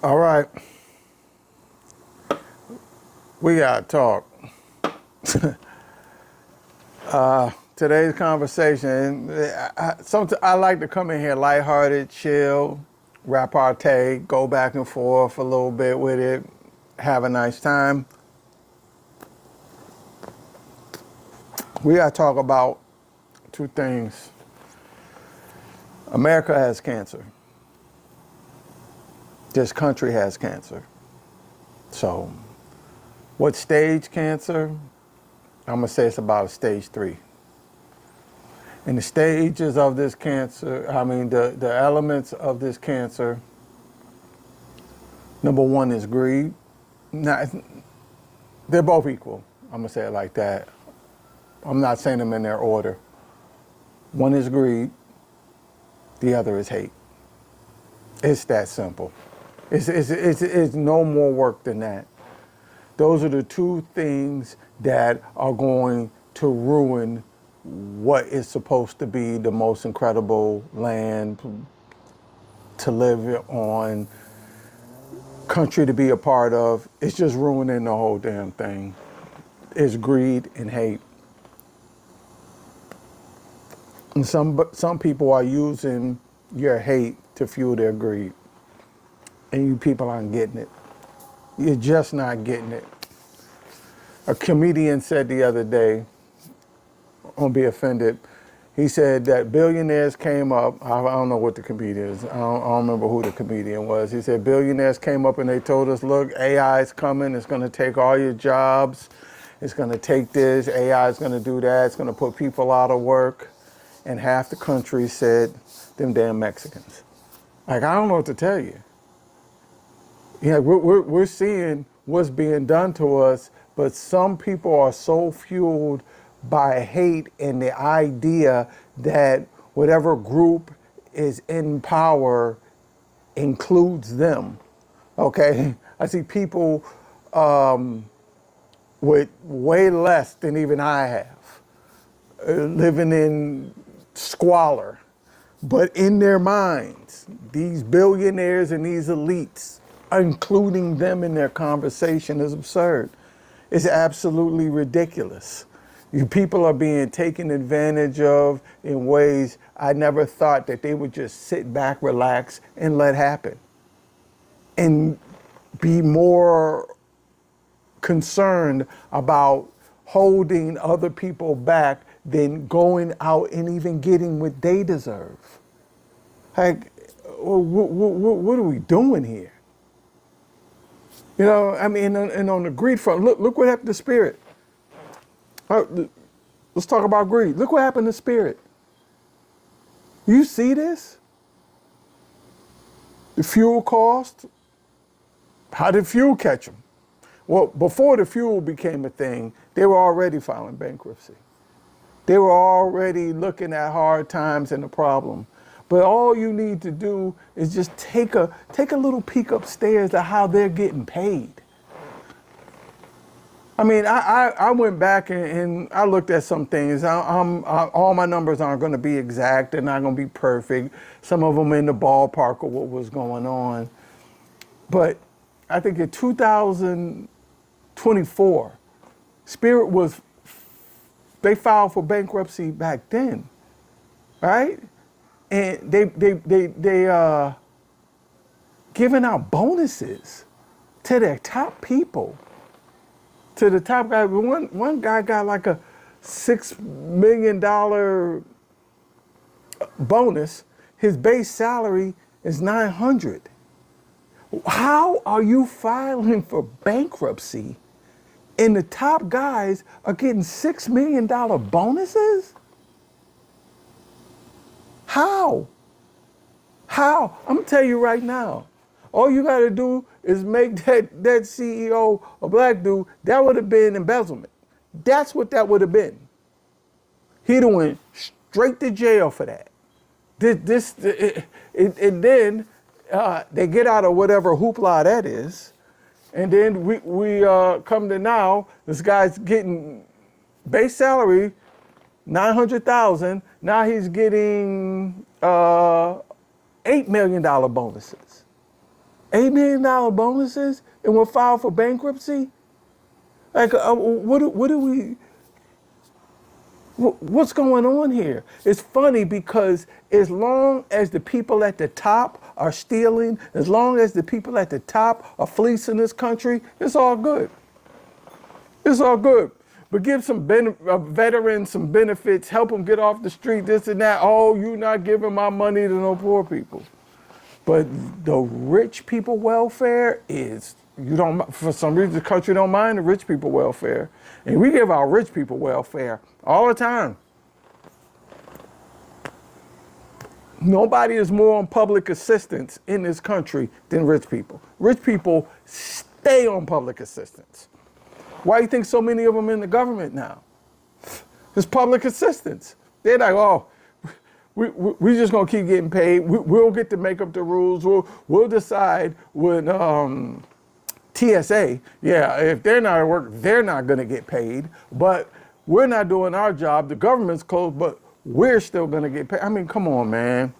All right, we gotta talk. Today's conversation, I like to come in here lighthearted, chill, repartee, go back and forth a little bit with it, have a nice time. We gotta talk about two things. America has cancer. This country has cancer. So, what stage cancer? I'm gonna say it's about a stage 3. And the stages of this cancer, the elements of this cancer, number one is greed. Now, they're both equal. I'm gonna say it like that. I'm not saying them in their order. One is greed, the other is hate. It's that simple. It's no more work than that. Those are the two things that are going to ruin what is supposed to be the most incredible land to live on, country to be a part of. It's just ruining the whole damn thing. It's greed and hate. And some people are using your hate to fuel their greed. And you people aren't getting it. You're just not getting it. A comedian said the other day, don't be offended, he said that billionaires came up, I don't know what the comedian is, I don't remember who the comedian was. He said billionaires came up and they told us, look, AI is coming, it's gonna take all your jobs, it's gonna take this, AI is gonna do that, it's gonna put people out of work. And half the country said, them damn Mexicans. Like, I don't know what to tell you. Yeah, we're seeing what's being done to us, but some people are so fueled by hate and the idea that whatever group is in power includes them. Okay? I see people with way less than even I have, living in squalor. But in their minds, these billionaires and these elites, including them in their conversation, is absurd. It's absolutely ridiculous. You people are being taken advantage of in ways I never thought that they would just sit back, relax, and let happen. And be more concerned about holding other people back than going out and even getting what they deserve. Like, what are we doing here? You know, and on the greed front, look what happened to Spirit. Let's talk about greed. Look what happened to Spirit. You see this? The fuel cost. How did fuel catch them? Well, before the fuel became a thing, they were already filing bankruptcy. They were already looking at hard times and the problem. But all you need to do is just take a little peek upstairs at how they're getting paid. I mean, I went back and I looked at some things. All my numbers aren't going to be exact. They're not going to be perfect. Some of them in the ballpark of what was going on. But I think in 2024, Spirit they filed for bankruptcy back then, right? And they giving out bonuses to their top people. To the top guy, one guy got like a $6 million bonus. His base salary is $900. How are you filing for bankruptcy and the top guys are getting $6 million bonuses? How? I'm gonna tell you right now. All you gotta do is make that CEO a black dude. That would have been embezzlement. That's what that would have been. He'd have went straight to jail for that. And then they get out of whatever hoopla that is. And then we come to now, this guy's getting base salary, $900,000. Now he's getting $8 million bonuses. $8 million bonuses and we'll file for bankruptcy? Like, what's going on here? It's funny because as long as the people at the top are stealing, as long as the people at the top are fleecing this country, it's all good. It's all good. But give some veterans some benefits, help them get off the street, this and that. Oh, you're not giving my money to no poor people. But the rich people welfare is, for some reason the country don't mind the rich people welfare. And we give our rich people welfare all the time. Nobody is more on public assistance in this country than rich people. Rich people stay on public assistance. Why do you think so many of them in the government now? It's public assistance. They're like, oh, we just gonna keep getting paid. We'll get to make up the rules. We'll decide when TSA, yeah, if they're not at work, they're not gonna get paid. But we're not doing our job. The government's closed, but we're still gonna get paid. I mean, come on, man.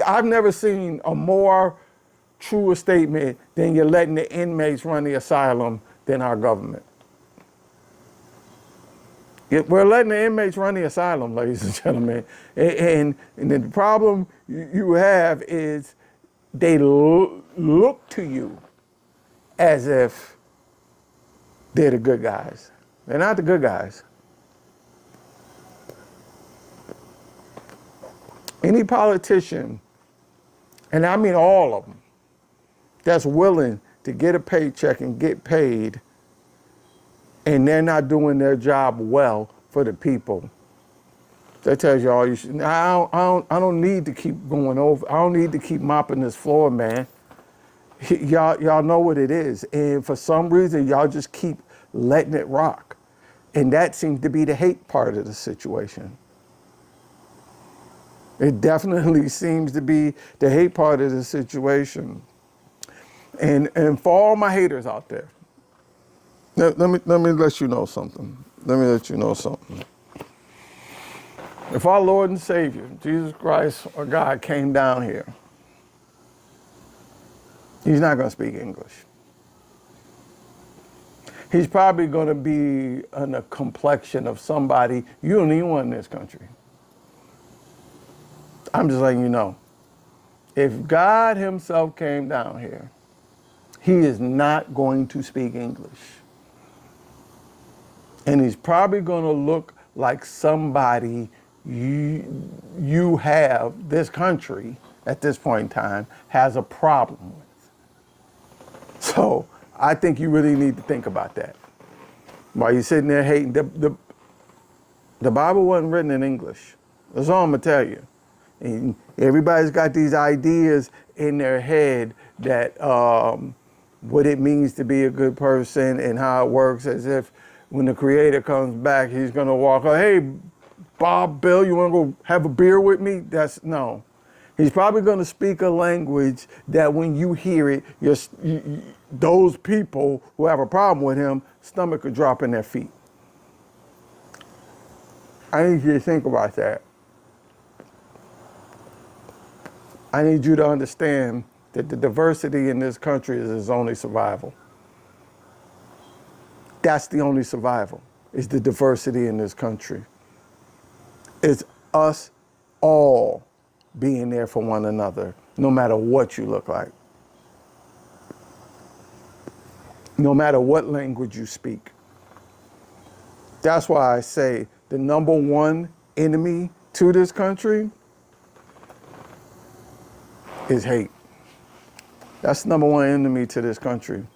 I've never seen a more truer statement than you're letting the inmates run the asylum than our government. We're letting the inmates run the asylum, ladies and gentlemen. And the problem you have is they look to you as if they're the good guys. They're not the good guys. Any politician, and I mean all of them, that's willing to get a paycheck and get paid, and they're not doing their job well for the people, that tells you all you should. I don't need to keep going over. I don't need to keep mopping this floor, man. Y'all know what it is, and for some reason y'all just keep letting it rock, and that seems to be the hate part of the situation. It definitely seems to be the hate part of the situation. And for all my haters out there, let me let you know something. Let me let you know something. If our Lord and Savior, Jesus Christ or God, came down here, he's not going to speak English. He's probably going to be in a complexion of somebody you don't even want in this country. I'm just letting you know. If God himself came down here, he is not going to speak English. And he's probably going to look like somebody you have, this country, at this point in time, has a problem with. So I think you really need to think about that. While you're sitting there hating, the Bible wasn't written in English. That's all I'm going to tell you. And everybody's got these ideas in their head that what it means to be a good person and how it works, as if when the Creator comes back, he's going to walk up, hey, Bob, Bill, you want to go have a beer with me? No. He's probably going to speak a language that when you hear it, those people who have a problem with him, stomach could drop in their feet. I need you to think about that. I need you to understand that the diversity in this country is its only survival. That's the only survival, is the diversity in this country. It's us all being there for one another, no matter what you look like. No matter what language you speak. That's why I say the number one enemy to this country is hate. That's the number one enemy to this country.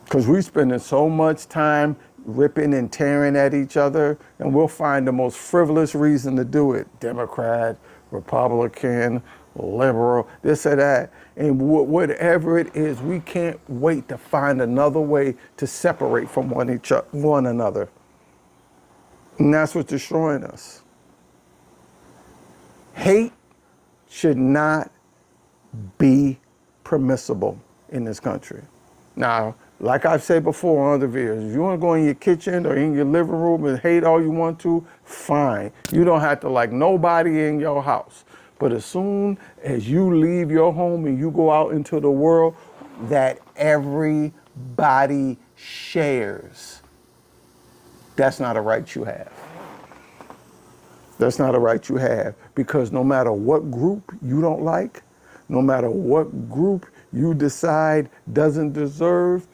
Because we're spending so much time ripping and tearing at each other, and we'll find the most frivolous reason to do it. Democrat, Republican, liberal, this or that. And whatever it is, we can't wait to find another way to separate from one another. And that's what's destroying us. Hate should not be permissible in this country. Now, like I've said before on other videos, if you want to go in your kitchen or in your living room and hate all you want to, fine. You don't have to like nobody in your house. But as soon as you leave your home and you go out into the world, that everybody shares, that's not a right you have. That's not a right you have, because no matter what group you don't like, no matter what group you decide doesn't deserve,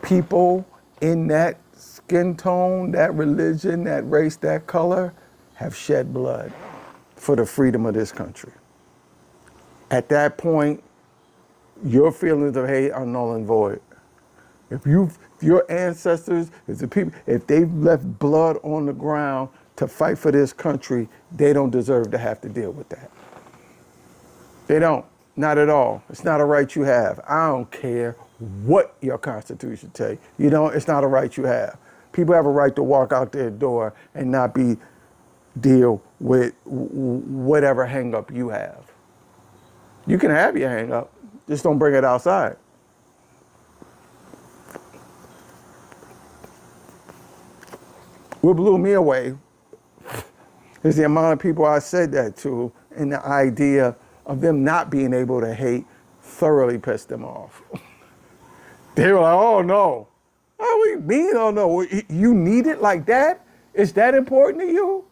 people in that skin tone, that religion, that race, that color have shed blood for the freedom of this country. At that point, your feelings of hate are null and void. If your ancestors, if they've left blood on the ground to fight for this country, they don't deserve to have to deal with that. They don't, not at all. It's not a right you have. I don't care what your Constitution tell you. You know, it's not a right you have. People have a right to walk out their door and not deal with whatever hang up you have. You can have your hang up, just don't bring it outside. What blew me away is the amount of people I said that to, and the idea of them not being able to hate thoroughly pissed them off. They were like, oh no. Oh, what do you mean, oh no? You need it like that? Is that important to you?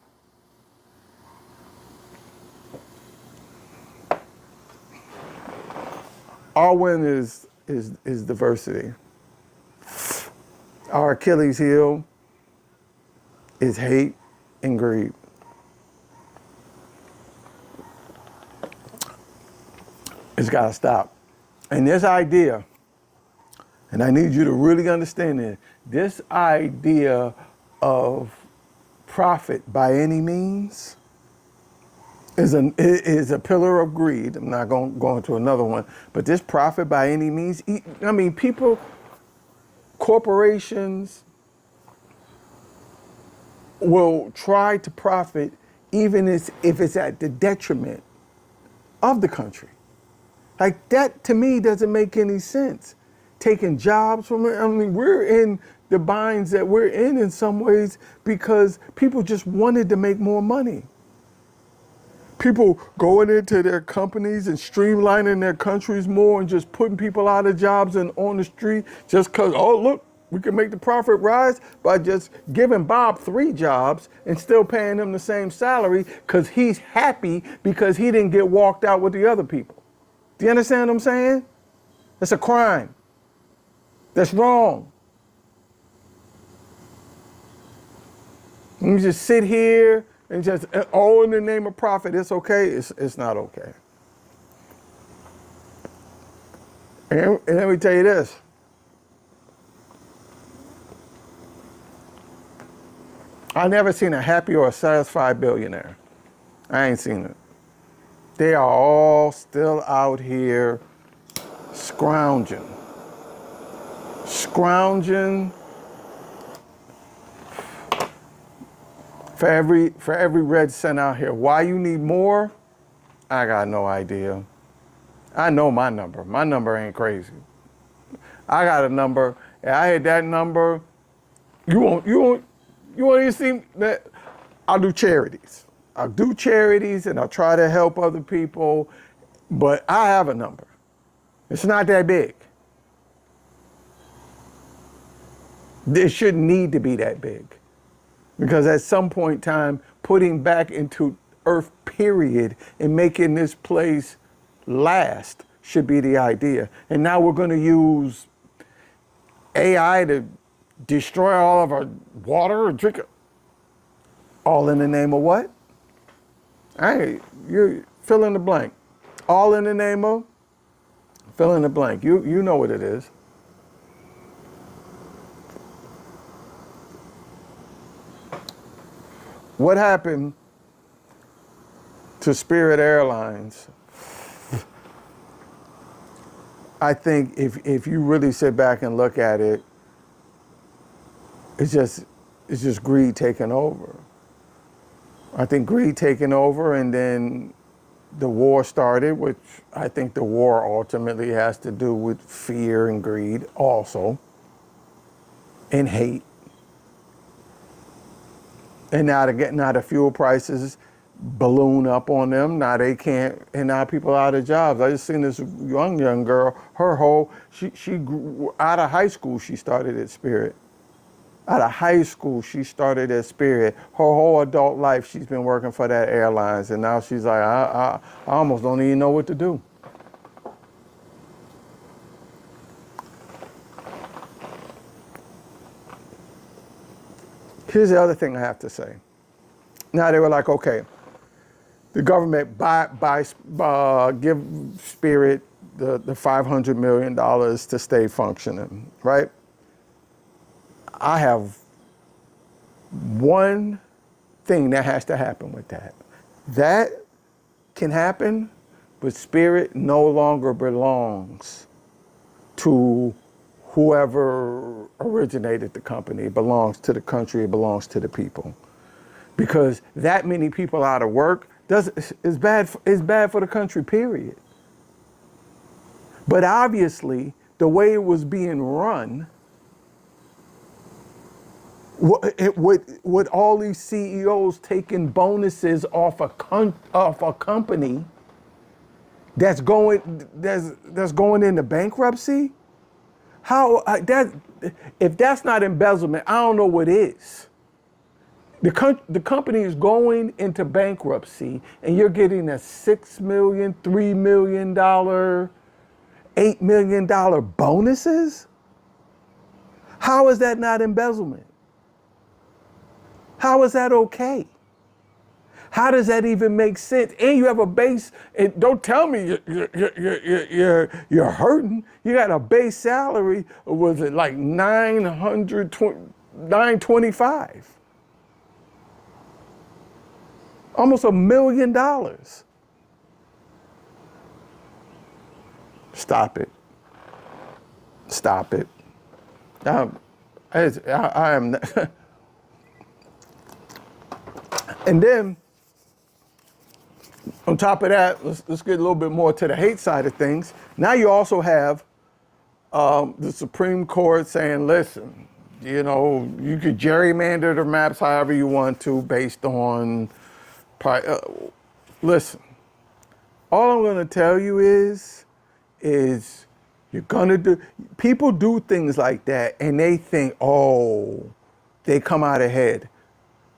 Our win is diversity. Our Achilles heel is hate and greed. It's got to stop. And this idea, and I need you to really understand it, this idea of profit by any means is a pillar of greed. I'm not going to go into another one, but this profit by any means, I mean, people, corporations will try to profit even if it's at the detriment of the country. Like, that to me doesn't make any sense. Taking jobs from it. I mean, we're in the binds that we're in some ways because people just wanted to make more money. People going into their companies and streamlining their countries more and just putting people out of jobs and on the street just because, oh, look, we can make the profit rise by just giving Bob 3 jobs and still paying him the same salary because he's happy because he didn't get walked out with the other people. Do you understand what I'm saying? That's a crime. That's wrong. You just sit here and just, oh, in the name of profit, it's okay. It's not okay. And let me tell you this. I never seen a happy or a satisfied billionaire. I ain't seen it. They are all still out here scrounging. Scrounging for every red cent out here. Why you need more? I got no idea. I know my number. My number ain't crazy. I got a number. And I hit that number. You want to see that? I'll do charities. I'll do charities and I'll try to help other people, but I have a number. It's not that big. It shouldn't need to be that big. Because at some point in time, putting back into earth, period, and making this place last should be the idea. And now we're going to use AI to destroy all of our water and drink it. All in the name of what? Hey, you fill in the blank. All in the name of? Fill in the blank. You know what it is. What happened to Spirit Airlines? I think if you really sit back and look at it, it's just greed taking over. I think greed taking over, and then the war started, which I think the war ultimately has to do with fear and greed also, and hate. And now the fuel prices, balloon up on them. Now they can't, and now people are out of jobs. I just seen this young girl. She grew out of high school. She started at Spirit. Out of high school, she started at Spirit. Her whole adult life, she's been working for that airlines, and now she's like, I almost don't even know what to do. Here's the other thing I have to say. Now they were like, okay, the government give Spirit the $500 million to stay functioning, right? I have one thing that has to happen with that. That can happen, but Spirit no longer belongs to whoever originated the company. It belongs to the country, it belongs to the people. Because that many people out of work is bad for the country, period. But obviously, the way it was being run, with all these CEOs taking bonuses off a company that's going into bankruptcy, if that's not embezzlement, I don't know what is. The company is going into bankruptcy, and you're getting a $6 million, $3 million, $8 million bonuses? How is that not embezzlement? How is that okay? How does that even make sense? And you have a base, and don't tell me you're hurting. You got a base salary, was it like $925? Almost $1 million. Stop it. Stop it. I am. And then, on top of that, let's get a little bit more to the hate side of things. Now you also have the Supreme Court saying, listen, you know, you could gerrymander the maps however you want to based on, listen, all I'm going to tell you is you're going to do, people do things like that and they think, oh, they come out ahead.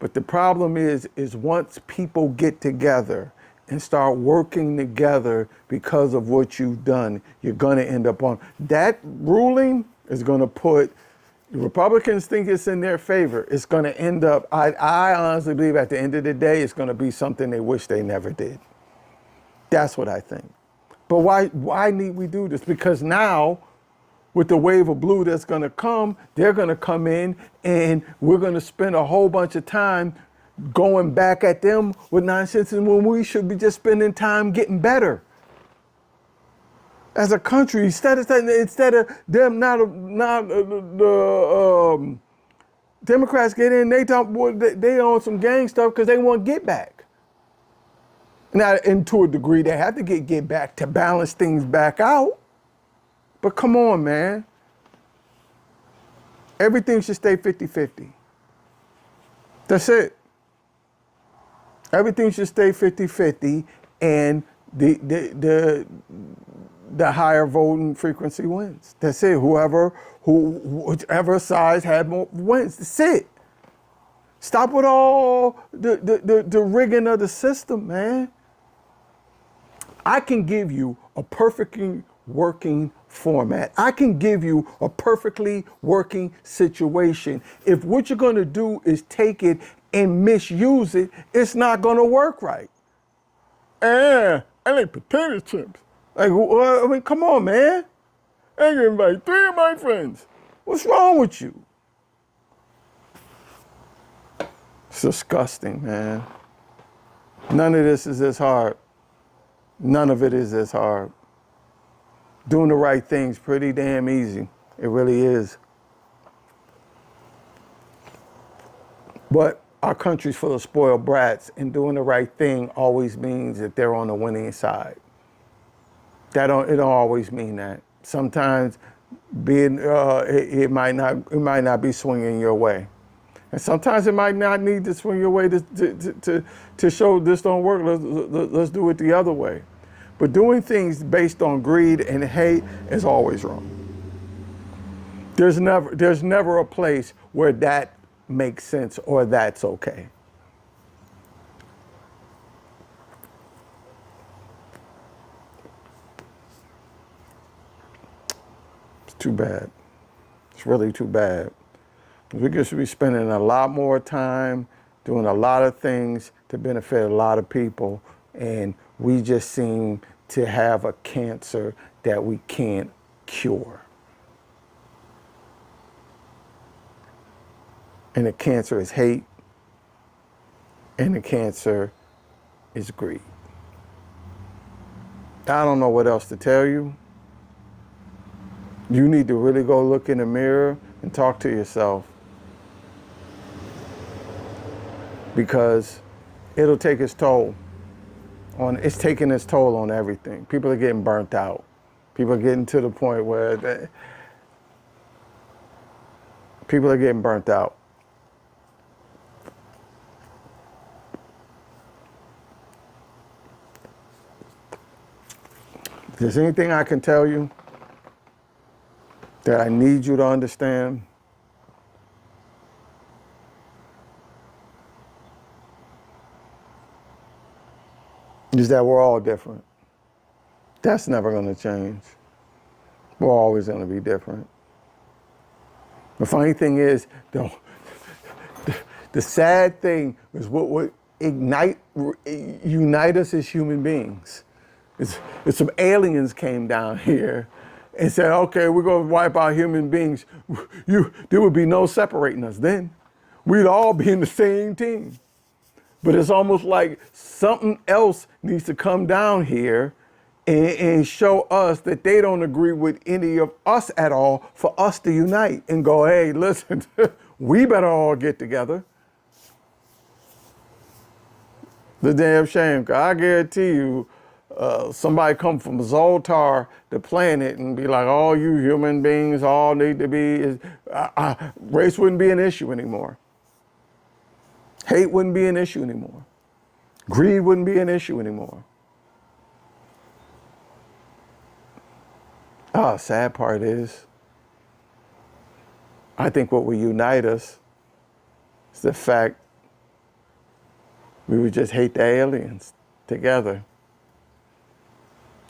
But the problem is once people get together and start working together because of what you've done, you're going to end up on. That ruling is going to put, the Republicans think it's in their favor. It's going to end up, I honestly believe at the end of the day, it's going to be something they wish they never did. That's what I think. But why need we do this? Because now, with the wave of blue that's going to come, they're going to come in and we're going to spend a whole bunch of time going back at them with nonsense when we should be just spending time getting better. As a country, instead of them the Democrats get in, they on some gang stuff because they want get back. Now, and to a degree, they have to get back to balance things back out. But come on, man. Everything should stay 50-50. That's it. Everything should stay 50-50, and the higher voting frequency wins. That's it. Whichever size had more wins. That's it. Stop with all the rigging of the system, man. I can give you a perfectly working format. I can give you a perfectly working situation. If what you're going to do is take it and misuse it, it's not going to work right. I like potato chips. Like, I mean, come on, man. I can invite 3 of my friends. What's wrong with you? It's disgusting, man. None of this is as hard. None of it is as hard. Doing the right thing's pretty damn easy. It really is. But our country's full of spoiled brats, and doing the right thing always means that they're on the winning side. It don't always mean that. Sometimes it might not be swinging your way. And sometimes it might not need to swing your way to show this don't work. Let's do it the other way. But doing things based on greed and hate is always wrong. There's never a place where that makes sense or that's okay. It's too bad. It's really too bad. We should be spending a lot more time doing a lot of things to benefit a lot of people, and we just seem to have a cancer that we can't cure. And the cancer is hate, and the cancer is greed. I don't know what else to tell you. You need to really go look in the mirror and talk to yourself, because it'll take its toll. It's taking its toll on everything. People are getting burnt out. People are getting to the point where people are getting burnt out. If there's anything I can tell you that I need you to understand, is that we're all different. That's never going to change. We're always going to be different. The funny thing is, the sad thing is what would unite us as human beings. If some aliens came down here and said, okay, we're going to wipe out human beings, there would be no separating us then. We'd all be in the same team. But it's almost like something else needs to come down here and show us that they don't agree with any of us at all for us to unite and go, hey, listen, we better all get together. The damn shame, 'cause I guarantee you, somebody come from Zoltar, the planet, and be like, all you human beings all need to be, race wouldn't be an issue anymore. Hate wouldn't be an issue anymore. Greed wouldn't be an issue anymore. Sad part is, I think what will unite us is the fact we would just hate the aliens together.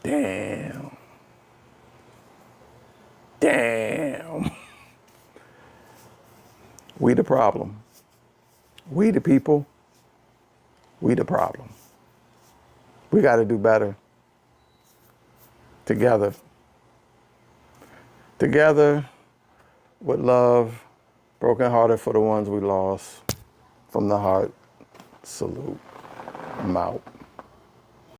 Damn. We the problem. We the people, we the problem. We got to do better. Together. Together with love, brokenhearted for the ones we lost. From the heart, salute. I'm out.